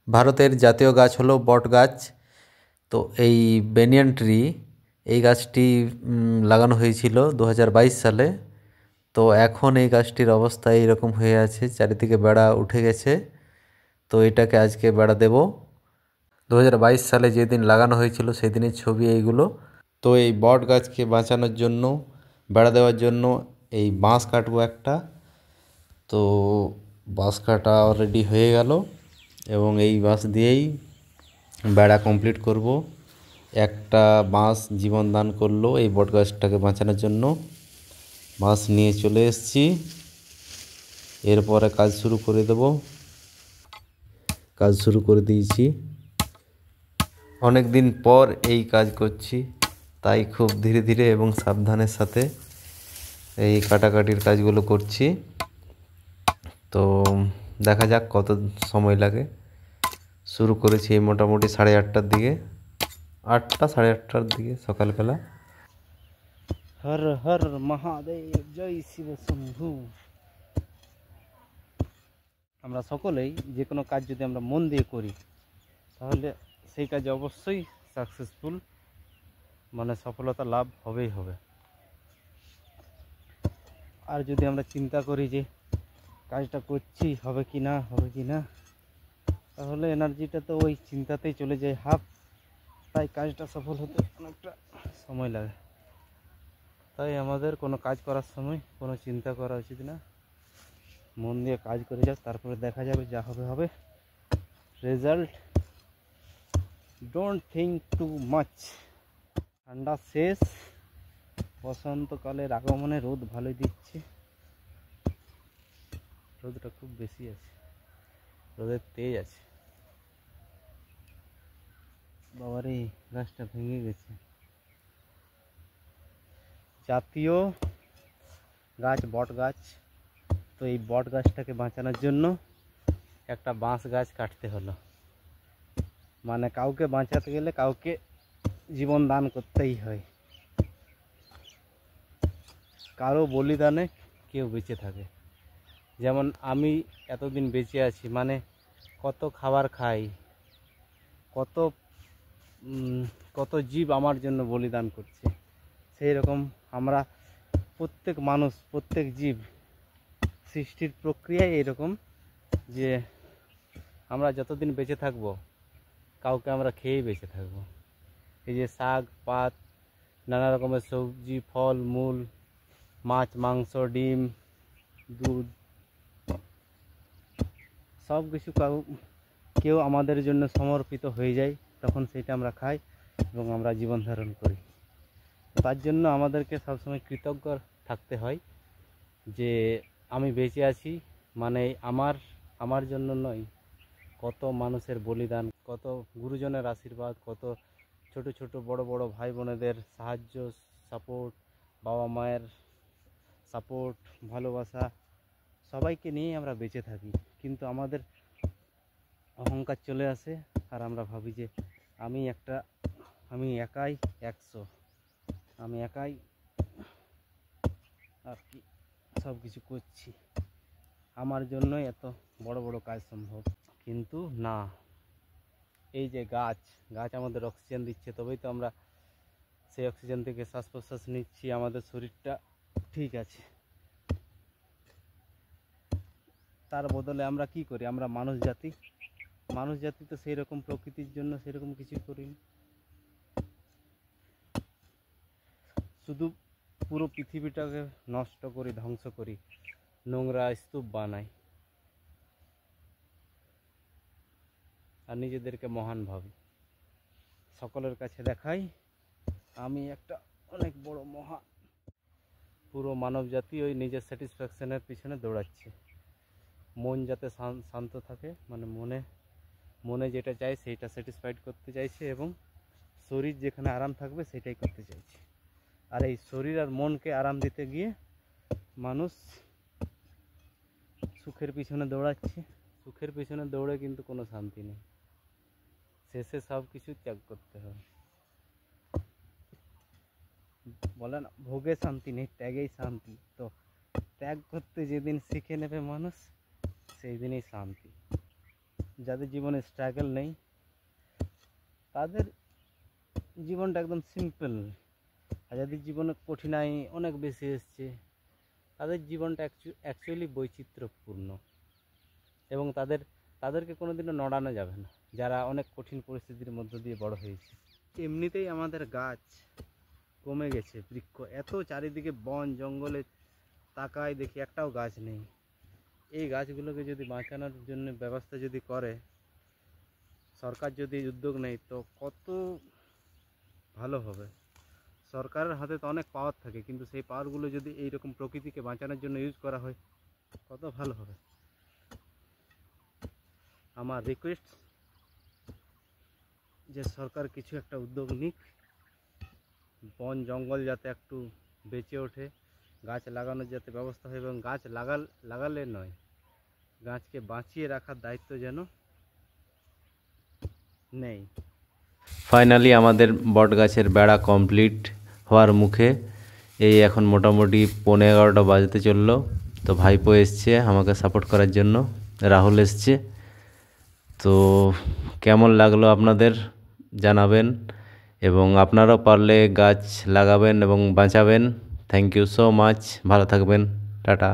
ভারতের জাতীয় গাছ হলো বট গাছ। তো এই বেনিয়ান ট্রি, এই গাছটি লাগানো হয়েছিল 2022 সালে। তো এখন এই গাছটির অবস্থা এইরকম হয়ে আছে, চারিদিকে বেড়া উঠে গেছে। তো এটাকে আজকে বেড়া দেব। 2022 সালে যেদিন লাগানো হয়েছিল সেদিনের ছবি এইগুলো। তো এই বট গাছকে বাঁচানোর জন্য, বেড়া দেওয়ার জন্য এই বাঁশ কাটবো একটা। তো বাঁশ কাটা অলরেডি হয়ে গেল এবং এই বাঁশ দিয়েই বেড়া কমপ্লিট করব। একটা বাঁশ জীবন দান করলো এই বট গাছটাকে বাঁচানোর জন্য। বাঁশ নিয়ে চলে এসেছি, এরপরে কাজ শুরু করে দেব। কাজ শুরু করে দিয়েছি। অনেক দিন পর এই কাজ করছি, তাই খুব ধীরে ধীরে এবং সাবধানের সাথে এই কাটাকাটির কাজগুলো করছি। তো দেখা যাক কত সময় লাগে। শুরু করেছি মোটামুটি 8:30টার দিকে, 8টা 8:30টার দিকে সকালবেলা। হর হর মহাদেব, জয় শিব শম্ভু। আমরা সকলেই যে কোনো কাজ যদি আমরা মন দিয়ে করি তাহলে সেই কাজে অবশ্যই সাকসেসফুল, মানে সফলতা লাভ হবেই হবে। আর যদি আমরা চিন্তা করি যে কাজটা করছি হবে কি না হবে কি না, তাহলে এনার্জিটা তো ওই চিন্তাতেই চলে যায় হাফ। তাই কাজটা সফল হতে অনেকটা সময় লাগে। তাই আমাদের কোনো কাজ করার সময় কোনো চিন্তা করা উচিত না, মন দিয়ে কাজ করে যাও, তারপরে দেখা যাবে যা হবে হবে। Result don't think too much. ঠান্ডা শেষ, বসন্তকালের আগমনে রোদ ভালোই দিচ্ছে। রোদটা খুব বেশি আছে, রোদের তেজ আছে। বাবারে, গাছটা ভেঙে গেছে। জাতীয় গাছ বট গাছ। তো এই বট গাছটাকে বাঁচানোর জন্য একটা বাঁশ গাছ কাটতে হলো। মানে কাউকে বাঁচাতে গেলে কাউকে জীবন দান করতেই হয়। কারো বলিদানে কেউ বেঁচে থাকে। যেমন আমি এতদিন বেঁচে আছি, মানে কত খাবার খাই, কত কত জীব আমার জন্য বলিদান করছে। সেই রকম আমরা প্রত্যেক মানুষ, প্রত্যেক জীব, সৃষ্টির প্রক্রিয়ায় এরকম যে আমরা যতদিন বেঁচে থাকবো কাউকে আমরা খেয়েই বেঁচে থাকবো। এই যে শাক পাত, নানা রকমের সবজি, ফল মূল, মাছ মাংস, ডিম, দুধ, সব কিছু কেউ আমাদের জন্য সমর্পিত হয়ে যায়, তখন সেটা আমরা খাই এবং আমরা জীবন ধারণ করি। তার জন্য আমাদেরকে সবসময় কৃতজ্ঞ থাকতে হয় যে আমি বেঁচে আছি, মানে আমার জন্য নয়, কত মানুষের বলিদান, কত গুরুজনের আশীর্বাদ, কত ছোট ছোট বড় বড় ভাই বোনেদের সাহায্য, সাপোর্ট, বাবা মায়ের সাপোর্ট, ভালোবাসা, সবাইকে নিয়েই আমরা বেঁচে থাকি। কিন্তু আমাদের অহংকার চলে আসে আর আমরা ভাবি যে আমি একাই 100, আমি একাই আর কি সব কিছু করছি, আমার জন্যই এত বড় বড় কাজ সম্ভব। কিন্তু না, এই যে গাছ আমাদের অক্সিজেন দিচ্ছে, তবেই তো আমরা সেই অক্সিজেন থেকে শ্বাস প্রশ্বাস নিচ্ছি, আমাদের শরীরটা ঠিক আছে। তার বদলে আমরা কি করি? আমরা মানুষ জাতি তো সেই রকম প্রকৃতির জন্য সেরকম কিছু করিনি। শুধু পুরো পৃথিবীটাকে নষ্ট করি, ধ্বংস করি, নোংরা স্তূপ বানাই আর নিজেদেরকে মহান ভাবি। সকলের কাছে দেখাই আমি একটা অনেক বড় মহান। পুরো মানব জাতি ওই নিজের স্যাটিসফ্যাকশনের পিছনে দৌড়াচ্ছে। মন যাতে শান্ত থাকে, মানে মনে যেটা চায় সেইটা স্যাটিসফাইড করতে চাইছে, এবং শরীর যেখানে আরাম থাকবে সেটাই করতে চাইছে। আর এই শরীর আর মনকে আরাম দিতে গিয়ে মানুষ সুখের পিছনে দৌড়াচ্ছে। সুখের পিছনে দৌড়ে কিন্তু কোনো শান্তি নেই, শেষে সব কিছু ত্যাগ করতে হবে। বলে না, ভোগে শান্তি নেই, ত্যাগেই শান্তি। তো ত্যাগ করতে যেদিন শিখে নেবে মানুষ, সেই দিনই শান্তি। যাদের জীবনে স্ট্রাগল নেই, তাদের জীবনটা একদম সিম্পল। আর যাদের জীবনে কঠিনাই অনেক বেশি এসছে, তাদের জীবনটা অ্যাকচুয়ালি বৈচিত্র্যপূর্ণ, এবং তাদেরকে কোনোদিনও নড়ানো যাবে না, যারা অনেক কঠিন পরিস্থিতির মধ্য দিয়ে বড় হয়েছে। এমনিতেই আমাদের গাছ কমে গেছে, বৃক্ষ এত চারিদিকে বন জঙ্গলে তাকায় দেখি একটাও গাছ নেই। এই গাছগুলোকে যদি বাঁচানোর জন্য ব্যবস্থা যদি করে সরকার, যদি উদ্যোগ নেয়, তো কত ভালো হবে। সরকারের হাতে তো অনেক পাওয়ার থাকে, কিন্তু সেই পাওয়ারগুলো যদি এইরকম প্রকৃতিকে বাঁচানোর জন্য ইউজ করা হয় কত ভালো হবে। আমার রিকোয়েস্ট যে সরকার কিছু একটা উদ্যোগ নিক, বন জঙ্গল যাতে একটু বেঁচে ওঠে, গাছ লাগানোর যাতে ব্যবস্থা হয়, এবং গাছ লাগালে নয়, গাছকে বাঁচিয়ে রাখার দায়িত্ব যেন নেই। ফাইনালি আমাদের বট গাছের বেড়া কমপ্লিট হওয়ার মুখে। এই এখন মোটামুটি 11:15 বাজতে চললো। তো ভাইপো এসছে আমাকে সাপোর্ট করার জন্য, রাহুল এসছে। তো কেমন লাগলো আপনাদের জানাবেন, এবং আপনারাও পারলে গাছ লাগাবেন এবং বাঁচাবেন। থ্যাংক ইউ সো মাচ, ভালো থাকবেন, টাটা।